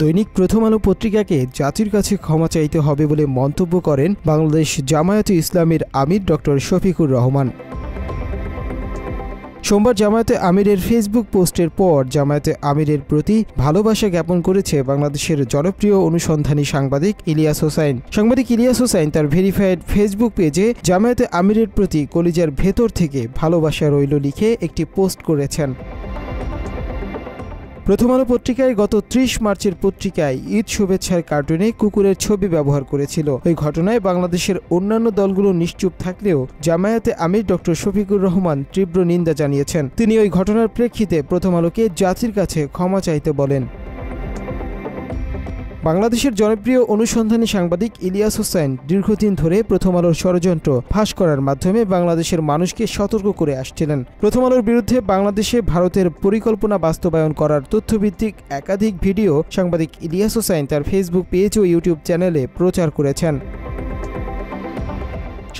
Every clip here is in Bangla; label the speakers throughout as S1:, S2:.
S1: দৈনিক প্রথম আলো পত্রিকাকে জাতির কাছে ক্ষমা চাইতে হবে বলে মন্তব্য করেন বাংলাদেশ জামায়াতে ইসলামীর আমির ডক্টর শফিকুর রহমান। সোমবার জামায়াতে আমিরের ফেসবুক পোস্টের পর জামায়াতে আমিরের প্রতি ভালোবাসা জ্ঞাপন করেছে বাংলাদেশের জনপ্রিয় অনুসন্ধানী সাংবাদিক ইলিয়াস হোসাইন। সাংবাদিক ইলিয়াস হোসাইন তার ভেরিফাইড ফেসবুক পেজে জামায়াতে আমিরের প্রতি কলিজার ভেতর থেকে ভালোবাসা রইল লিখে একটি পোস্ট করেছেন। প্রথম আলো পত্রিকায় গত ৩০ মার্চের পত্রিকায় ঈদ শুভেচ্ছার কার্টুনে কুকুরের ছবি ব্যবহার করেছিল। ওই ঘটনায় বাংলাদেশের অন্যান্য দলগুলো নিশ্চুপ থাকলেও জামায়াতে আমির ডক্টর শফিকুর রহমান তীব্র নিন্দা জানিয়েছেন। তিনি ওই ঘটনার প্রেক্ষিতে প্রথম আলোকে জাতির কাছে ক্ষমা চাইতে বলেন। বাংলাদেশের জনপ্রিয় অনুসন্ধানী সাংবাদিক ইলিয়াস হোসাইন দীর্ঘদিন ধরে প্রথম আলোর ষড়যন্ত্র ফাঁস করার মাধ্যমে বাংলাদেশের মানুষকে সতর্ক করে আসছিলেন। প্রথম আলোর বিরুদ্ধে বাংলাদেশে ভারতের পরিকল্পনা বাস্তবায়ন করার তথ্যভিত্তিক একাধিক ভিডিও সাংবাদিক ইলিয়াস হোসাইন তার ফেসবুক পেজ ও ইউটিউব চ্যানেলে প্রচার করেছেন।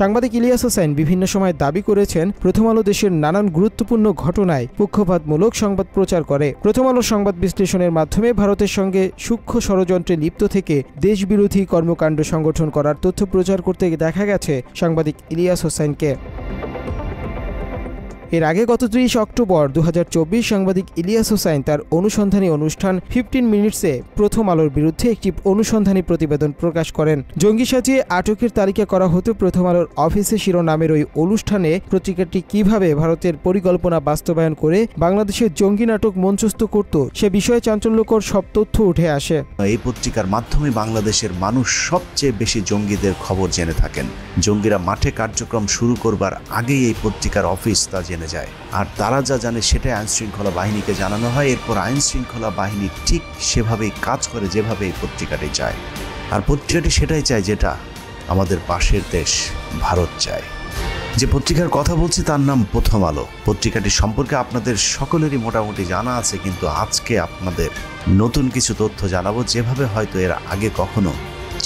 S1: সাংবাদিক ইলিয়াস হোসাইন বিভিন্ন সময় দাবি করেছেন প্রথম আলো দেশের নানান গুরুত্বপূর্ণ ঘটনায় পক্ষপাতমূলক সংবাদ প্রচার করে। প্রথম আলো সংবাদ বিশ্লেষণের মাধ্যমে ভারতের সঙ্গে সূক্ষ্ম ষড়যন্ত্রে লিপ্ত থেকে দেশবিরোধী কর্মকাণ্ড সংগঠন করার তথ্য প্রচার করতে দেখা গেছে সাংবাদিক ইলিয়াস হোসাইনকে। এর আগে গত ৩০ অক্টোবর ২০২৪ সাংবাদিক ইলিয়াস হোসাইন তার অনুসন্ধানী অনুষ্ঠান 15 মিনিটসে প্রথম আলোর বিরুদ্ধে একটি অনুসন্ধানী প্রতিবেদন প্রকাশ করেন। জঙ্গি সাজিয়ে আটকের তালিকা করা হতো প্রথম আলোর অফিসে শিরোনামের ওই অনুষ্ঠানে পত্রিকাটি কিভাবে ভারতের পরিকল্পনা বাস্তবায়ন করে বাংলাদেশের জঙ্গি নাটক মঞ্চস্থ করত সে বিষয়ে চাঞ্চল্যকর সব তথ্য উঠে আসে।
S2: এই পত্রিকার মাধ্যমে বাংলাদেশের মানুষ সবচেয়ে বেশি জঙ্গিদের খবর জেনে থাকেন। জঙ্গিরা মাঠে কার্যক্রম শুরু করবার আগেই এই পত্রিকার অফিস তা জেনে যায়, আর তারা যা জানে সেটাই আইন শৃঙ্খলা বাহিনীকে জানানো হয়। এরপর আইন শৃঙ্খলা বাহিনী ঠিক সেভাবেই কাজ করে যেভাবে এই পত্রিকাটি চায়, আর পত্রিকাটি সেটাই চায় যেটা আমাদের পাশের দেশ ভারত চায়। যে পত্রিকার কথা বলছি তার নাম প্রথম আলো। পত্রিকাটি সম্পর্কে আপনাদের সকলেরই মোটামুটি জানা আছে, কিন্তু আজকে আপনাদের নতুন কিছু তথ্য জানাবো যেভাবে হয়তো এর আগে কখনো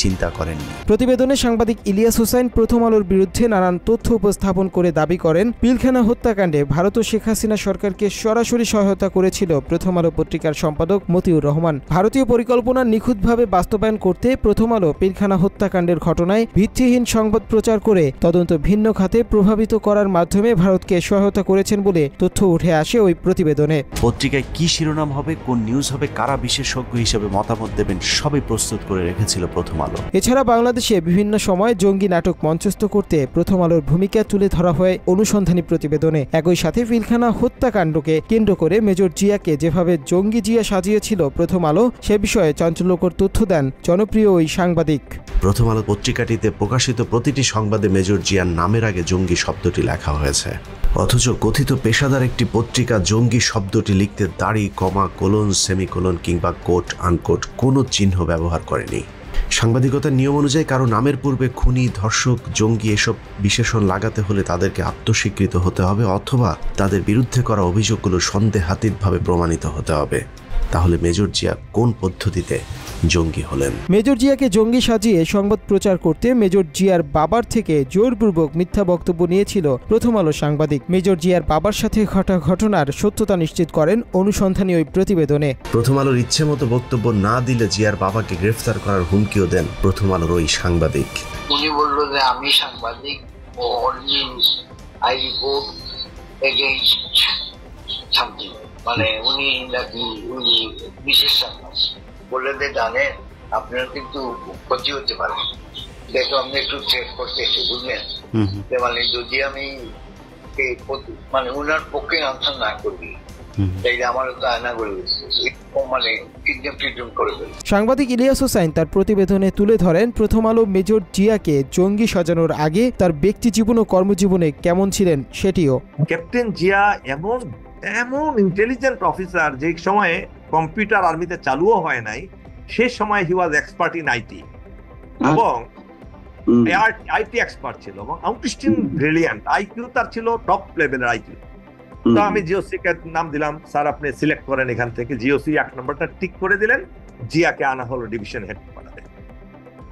S2: চিন্তা করেননি।
S1: প্রতিবেদনে সাংবাদিক ইলিয়াস হোসাইন প্রথম আলোর বিরুদ্ধে নানান তথ্য উপস্থাপন করে দাবি করেন পিলখানা হত্যাকাণ্ডে ভারত ও শেখ হাসিনা সরকারকে সরাসরি সহায়তা করেছিল প্রথম আলো পত্রিকার সম্পাদক মতিউর রহমান। ভারতীয় পরিকল্পনা নিখুঁতভাবে বাস্তবায়ন করতে প্রথম আলো পিলখানা হত্যাকাণ্ডের ঘটনায় ভিত্তিহীন সংবাদ প্রচার করে তদন্ত ভিন্ন খাতে প্রভাবিত করার মাধ্যমে ভারতকে সহায়তা করেছেন বলে তথ্য উঠে আসে ওই প্রতিবেদনে।
S2: পত্রিকায় কি শিরোনাম হবে, কোন নিউজ হবে, কারা বিশেষজ্ঞ হিসেবে মতামত দেবেন সবই প্রস্তুত করে রেখেছিল প্রথম আলো।
S1: এছাড়া বাংলাদেশে বিভিন্ন সময় জঙ্গি নাটক মঞ্চস্থ করতে প্রথম আলোর ভূমিকা তুলে ধরা হয় অনুসন্ধানী প্রতিবেদনে। একই সাথে পিলখানা হত্যাকাণ্ডকে কেন্দ্র করে মেজর জিয়াকে যেভাবে জঙ্গি জিয়া সাজিয়েছিল প্রথম আলো সে বিষয়ে চাঞ্চল্যকর তথ্য দেন জনপ্রিয় ওই সাংবাদিক।
S2: প্রথম আলো পত্রিকাটিতে প্রকাশিত প্রতিটি সংবাদে মেজর জিয়ার নামের আগে জঙ্গি শব্দটি লেখা হয়েছে, অথচ কথিত পেশাদার একটি পত্রিকা জঙ্গি শব্দটি লিখতে দাড়ি, কমা, কোলন, সেমিকোলন কিংবা কোট আনকোট কোনো চিহ্ন ব্যবহার করেনি। সাংবাদিকতার নিয়ম অনুযায়ী কারো নামের পূর্বে খুনি, ধর্ষক, জঙ্গি এসব বিশেষণ লাগাতে হলে তাদেরকে আত্মস্বীকৃত হতে হবে অথবা তাদের বিরুদ্ধে করা অভিযোগগুলো সন্দেহাতীতভাবে প্রমাণিত হতে হবে। তাহলে মেজর জিয়া কোন পদ্ধতিতে জঙ্গি হলেন?
S1: মেজর জিয়াকে জঙ্গি সাজিয়ে সংবাদ প্রচার করতে মেজর জিয়ার বাবার থেকে জোরপূর্বক মিথ্যা বক্তব্য নিয়েছিল প্রথম আলো সাংবাদিক। মেজর জিয়ার বাবার সাথে ঘটা ঘটনার সত্যতা নিশ্চিত করেন অনুসন্ধানী ওই প্রতিবেদনে।
S2: প্রথম আলোর ইচ্ছে মতো বক্তব্য না দিলে জিয়ার বাবাকে গ্রেফতার করার হুমকিও দেন প্রথম আলোর ওই সাংবাদিক।
S3: উনি বলল যে আমি সাংবাদিক ও আই রিপোর্ট এগেইনস্ট সামথিং, মানে উনি নাকি উনি বিশেষ সাংবাদিক বলে যে জানেন আপনার কিন্তু ক্ষতি হতে পারে, দেখো আমি একটু চেক করতেছি বুঝলেন, মানে যদি আমি মানে উনার পক্ষে আনসার না করি তাইলে আমার তো আয়না করে মানে
S1: সাংবাদিক ইলিয়াস হোসাইন তার প্রতিবেদনে তুলে ধরেন প্রথম আলো মেজর জিয়াকে জঙ্গি সাজানোর আগে তার ব্যক্তি জীবন ও কর্মজীবনে কেমন ছিলেন সেটিও।
S4: ক্যাপ্টেন জিয়া এমন ইন্টেলিজেন্ট অফিসার যে সময়ে কম্পিউটার আর্মিতে চালুও হয় নাই, সে সময় হি ওয়াজ এক্সপার্ট ইন আইটি এবং আইটি এক্সপার্ট ছিল এবং আউটস্ট্যান্ডিং ব্রিলিয়ান্ট আইকিউ তার ছিল টপ লেভেলের আইকিউ। তো আমি জিওসি কে নাম দিলাম, স্যার আপনি সিলেক্ট করেন এখান থেকে। জিওসি 1 নম্বরটা টিক করে দিলেন, জিয়াকে আনা হলো ডিভিশন হেড কোয়ার্টারে।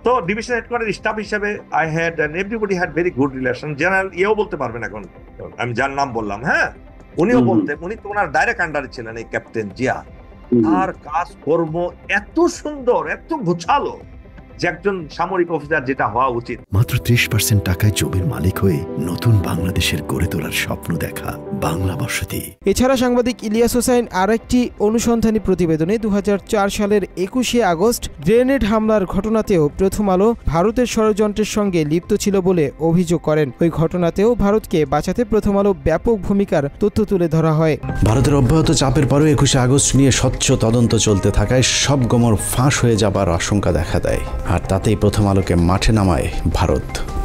S4: তো ডিভিশন হেড কোয়ার্টার স্টাফ হিসেবে I had and everybody had very good relation. General ইয়েও বলতে পারবেন এখন, আমি যার নাম বললাম, হ্যাঁ উনিও বলতেন, উনি তো ওনার ডাইরেক্ট আন্ডারে ছিলেন এই ক্যাপ্টেন জিয়া। তার কাজকর্ম এত সুন্দর, এত গোছালো, যে একজন সামরিক অফিসার যেটা হওয়া উচিত।
S5: মাত্র 30% টাকায় জমির মালিক হয়ে নতুন বাংলাদেশের গড়ে তোলার স্বপ্ন দেখা বাংলা বসতি।
S1: এছাড়া সাংবাদিক ইলিয়াস হোসাইন আরেকটি অনুসন্ধানী প্রতিবেদনে 2004 সালের 21শে আগস্ট গ্রেনেড হামলার ঘটনাতেও প্রথম আলো ভারতের ষড়যন্ত্রের সঙ্গে লিপ্ত ছিল বলে অভিযোগ করেন। ওই ঘটনাতেও ভারতকে বাঁচাতে প্রথম আলো ব্যাপক ভূমিকার তথ্য তুলে ধরা হয়।
S2: ভারতের অব্যাহত চাপের পরেও 21শে আগস্ট নিয়ে স্বচ্ছ তদন্ত চলতে থাকায় সব গোমর ফাঁস হয়ে যাবার আশঙ্কা দেখা দেয়, আর তাতেই প্রথম আলোকে মাঠে নামায়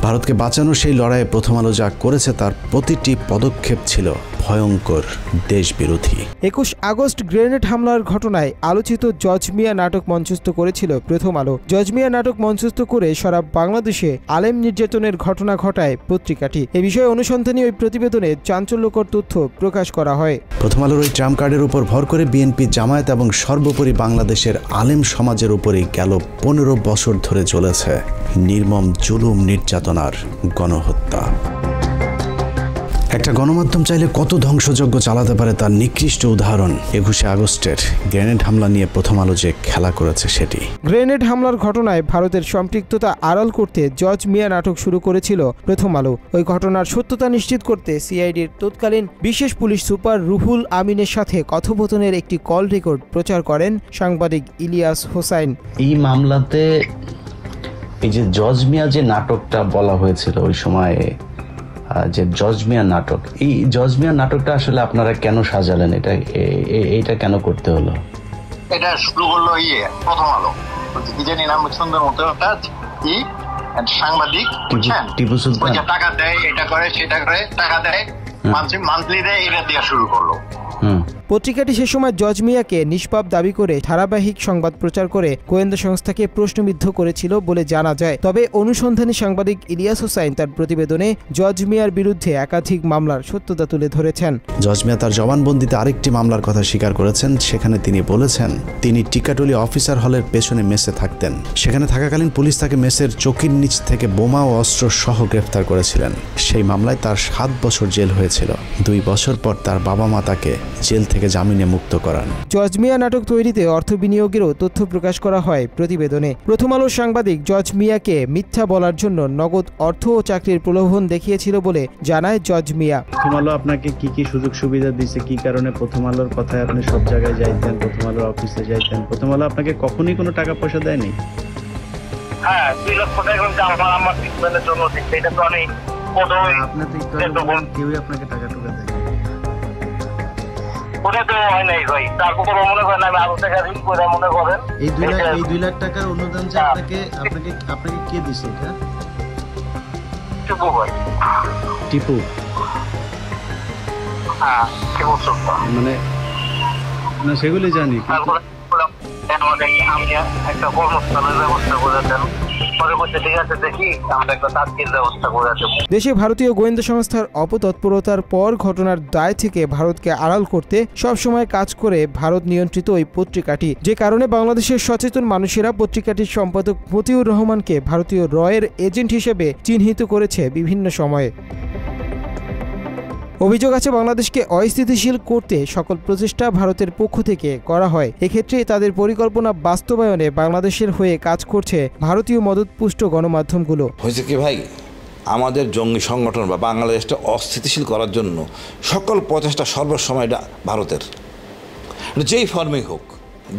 S2: ভারতকে বাঁচানো সেই লড়াইয়ে প্রথম আলো যা করেছে তার প্রতিটি পদক্ষেপ ছিল ভয়ঙ্কর দেশবিরোধী।
S1: 21 আগস্ট গ্রেনেড হামলার ঘটনায় আলোচিত জজ মিয়া নাটক মঞ্চস্থ করেছিল প্রথম আলো। জজ মিয়া নাটক মঞ্চস্থ করে সারা বাংলাদেশে আলেম নির্যাতনের ঘটনা ঘটায় পত্রিকাটি। এ বিষয়ে অনুসন্ধানী ওই প্রতিবেদনে চাঞ্চল্যকর তথ্য প্রকাশ করা হয়।
S2: প্রথম আলোর ওই ট্রাম্প কার্ডের উপর ভর করে বিএনপি, জামায়াত এবং সর্বোপরি বাংলাদেশের আলেম সমাজের উপরেই গেল 15 বছর ধরে চলেছে নির্মম জুলুম, নির্যাতন আর গণহত্যা। একটা গণমাধ্যম চাইলে কত ধ্বংসযজ্ঞ চালাতে পারে তার নিকৃষ্ট উদাহরণ 21শে আগস্টের গ্রেনেড হামলা নিয়ে প্রথম আলো যে খেলা করেছে সেটি।
S1: গ্রেনেড হামলার ঘটনায় ভারতের সম্পৃক্ততা আড়াল করতে জজ মিয়া নাটক শুরু করেছিল প্রথম আলো। ওই ঘটনার সত্যতা নিশ্চিত করতে সিআইডির তৎকালীন বিশেষ পুলিশ সুপার রুহুল আমিনের সাথে কথোপকথনের একটি কল রেকর্ড প্রচার করেন সাংবাদিক ইলিয়াস হোসাইন।
S6: এই মামলাতে এই যে জজ মিয়া যে নাটকটা বলা হয়েছিল ওই সময়ে, যে জজ মিয়া নাটক, এই জজ মিয়া নাটকটা আসলে আপনারা কেন সাজালেন? এটা কেন করতে হলো?
S3: এটা শুরু করলো প্রথম আলো, কি জানি নাম সুন্দর মতো একটা সাংবাদিক, বুঝছেন,
S6: টিপু সুলতান,
S3: টাকা দেয়, এটা করে সেটা করে, টাকা দেয়, মান্থলি দেয়, এটা দিয়ে শুরু করলো।
S1: পত্রিকাটি সে সময় জজ মিয়াকে নিষ্পাপ দাবি করে ধারাবাহিক সংবাদ প্রচার করে গোয়েন্দা সংস্থাকে প্রশ্নবিদ্ধ করেছিল বলে জানা যায়। তবে অনুসন্ধানী সাংবাদিক ইলিয়াস হোসাইন তার প্রতিবেদনে জজ মিয়ার বিরুদ্ধে একাধিক মামলার সত্যতা তুলে ধরেছেন।
S2: জজ মিয়া তার জবানবন্দিতে আরেকটি মামলার কথা স্বীকার করেছেন। সেখানে তিনি বলেছেন তিনি টিকাটুলি অফিসার হলের পেছনে মেসে থাকতেন। সেখানে থাকাকালীন পুলিশ তাকে মেসের চৌকির নিচ থেকে বোমা ও অস্ত্র সহ গ্রেফতার করেছিলেন। সেই মামলায় তার 7 বছর জেল হয়েছিল। 2 বছর পর তার বাবা মা তাকে জেল থেকে জামিনে মুক্ত করান।
S1: জজ মিয়া নাটক তৈরিতে অর্থ বিনিয়োগেরও তথ্য প্রকাশ করা হয় প্রতিবেদনে। প্রথম আলোর সাংবাদিক জজ মিয়াকে মিথ্যা বলার জন্য নগদ অর্থ ও চাকরির প্রলোভন দেখিয়েছিল বলে জানায় জজ মিয়া।
S7: প্রথম আলো আপনাকে কি কি সুযোগ সুবিধা দিয়েছে, কি কারণে প্রথম আলোর কথায় আপনি সব জায়গায় যাইতেন, প্রথম আলোর অফিসে যাইতেন? প্রথম আলো আপনাকে কখনোই কোনো টাকা পয়সা দেয়নি?
S3: হ্যাঁ, 2 লক্ষ টাকা আমার ট্রিটমেন্টের জন্য দিচ্ছে। এটা তো আমি
S7: কেউই আপনাকে টাকা টুকা দেয়? এই 2 লাখ টাকার অনুদান যে আপনাকে কে দিছে? এটা টিপু, মানে না সেগুলি জানি।
S3: একটা কর্মস্থানের ব্যবস্থা করে দেন,
S1: দেশে ভারতীয় গোয়েন্দা সংস্থার অপতৎপরতার পর ঘটনার দায় থেকে ভারতকে আড়াল করতে সবসময় কাজ করে ভারত নিয়ন্ত্রিত ওই পত্রিকাটি, যে কারণে বাংলাদেশের সচেতন মানুষেরা পত্রিকাটির সম্পাদক মতিউর রহমানকে ভারতীয় রয়ের এজেন্ট হিসেবে চিহ্নিত করেছে বিভিন্ন সময়ে। অভিযোগ আছে বাংলাদেশকে অস্থিতিশীল করতে সকল প্রচেষ্টা ভারতের পক্ষ থেকে করা হয়। এক্ষেত্রে তাদের পরিকল্পনা বাস্তবায়নে বাংলাদেশের হয়ে কাজ করছে ভারতীয় মদতপুষ্ট গণমাধ্যমগুলো।
S8: হয়েছে কি ভাই, আমাদের জঙ্গি সংগঠন বা বাংলাদেশটা অস্থিতিশীল করার জন্য সকল প্রচেষ্টা সর্বসময়টা ভারতের, যেই ফর্মেই হোক।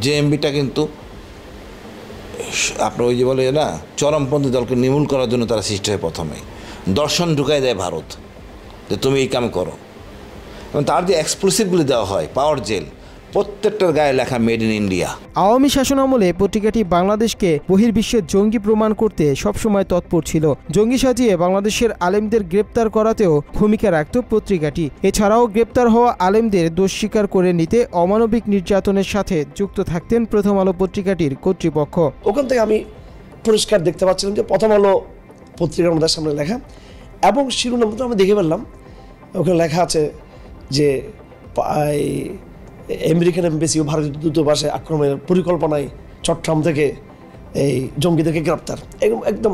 S8: জেএমবিটা কিন্তু আপনার ওই যে বলে না, চরমপন্থী দলকে নির্মূল করার জন্য তারা সৃষ্টি হয়। প্রথমেই দর্শন ঢুকাই দেয় ভারত যে তুমি এই কাম করো, এবং তার যে এক্সপ্লোসিভগুলি দেওয়া হয়, পাওয়ার জেল, প্রত্যেকটার গায়ে লেখা মেড ইন ইন্ডিয়া।
S1: আওয়ামী শাসনামলে পত্রিকাটি বাংলাদেশকে বহির্বিশ্বে জঙ্গি প্রমাণ করতে সবসময় তৎপর ছিল। জঙ্গি সাজিয়ে বাংলাদেশের আলেমদের গ্রেপ্তার করাতেও ভূমিকা রাখত পত্রিকাটি। এছাড়াও গ্রেপ্তার হওয়া আলেমদের দোষ স্বীকার করে নিতে অমানবিক নির্যাতনের সাথে যুক্ত থাকতেন প্রথম আলো পত্রিকাটির কর্তৃপক্ষ।
S9: ওখান থেকে আমি পরিষ্কার দেখতে পাচ্ছিলাম যে প্রথম আলো পত্রিকার মধ্যে সামনে লেখা, এবং শিরোনাম মতো আমি দেখে ফেললাম, ওখানে লেখা আছে যে আমেরিকান এমবেসি ও ভারতীয় দূতাবাসে আক্রমণের পরিকল্পনায় চট্টগ্রাম থেকে এই জঙ্গিদেরকে গ্রেপ্তার, একদম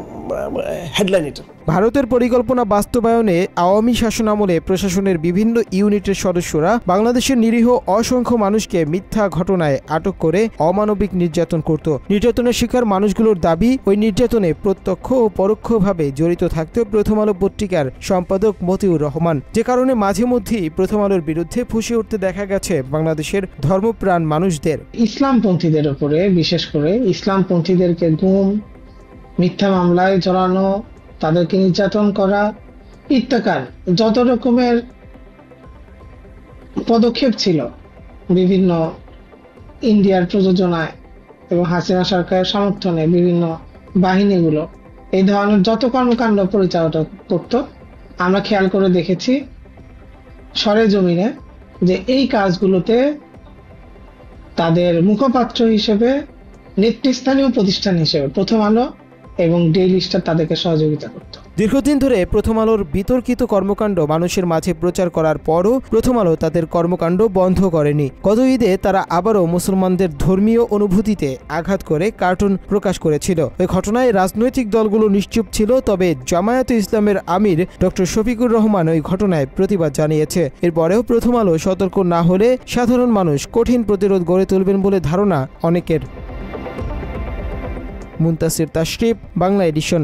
S9: হেডলাইন এটা।
S1: ভারতের পরিকল্পনা বাস্তবায়নে আওয়ামী শাসনামলে প্রশাসনের বিভিন্ন ইউনিটের সদস্যরা বাংলাদেশের নিরীহ অসংখ্য মানুষকে মিথ্যা ঘটনায় আটক করে অমানবিক নির্যাতন করত। নির্যাতনের শিকার মানুষগুলোর দাবি, ওই নির্যাতনে প্রত্যক্ষ ও পরোক্ষভাবে জড়িত থাকত প্রথম আলো পত্রিকার সম্পাদক মতিউর রহমান, যে কারণে মাঝে মধ্যেই প্রথম আলোর বিরুদ্ধে ফুঁসে উঠতে দেখা গেছে বাংলাদেশের ধর্মপ্রাণ মানুষদের।
S10: ইসলামপন্থীদের উপরে, বিশেষ করে ইসলামপন্থীদেরকে গুম, মিথ্যা মামলায় জড়ানো, তাদেরকে নির্যাতন করা ইত্যাকার যত রকমের পদক্ষেপ ছিল বিভিন্ন ইন্ডিয়ার প্রযোজনায় এবং হাসিনা সরকারের সমর্থনে বিভিন্ন বাহিনীগুলো এই ধরনের যত কর্মকাণ্ড পরিচালনা করত, আমরা খেয়াল করে দেখেছি সরেজমিনে যে এই কাজগুলোতে তাদের মুখপাত্র হিসেবে, নেতৃস্থানীয় প্রতিষ্ঠান হিসেবে প্রথম আলো এবং ডেইলি স্টার তাদেরকে সহযোগিতা করত।
S1: দীর্ঘদিন ধরে প্রথম আলোর বিতর্কিত কর্মকাণ্ড মানুষের মাঝে প্রচার করার পরও প্রথম আলো তাদের কর্মকাণ্ড বন্ধ করেনি। গত ঈদে তারা আবারও মুসলমানদের ধর্মীয় অনুভূতিতে আঘাত করে কার্টুন প্রকাশ করেছিল। ওই ঘটনায় রাজনৈতিক দলগুলো নিশ্চুপ ছিল, তবে জামায়াতে ইসলামের আমির ডক্টর শফিকুর রহমান ওই ঘটনায় প্রতিবাদ জানিয়েছে। এরপরেও প্রথম আলো সতর্ক না হলে সাধারণ মানুষ কঠিন প্রতিরোধ গড়ে তুলবেন বলে ধারণা অনেকের। মুনতাসির তাশরিফ, বাংলা এডিশন।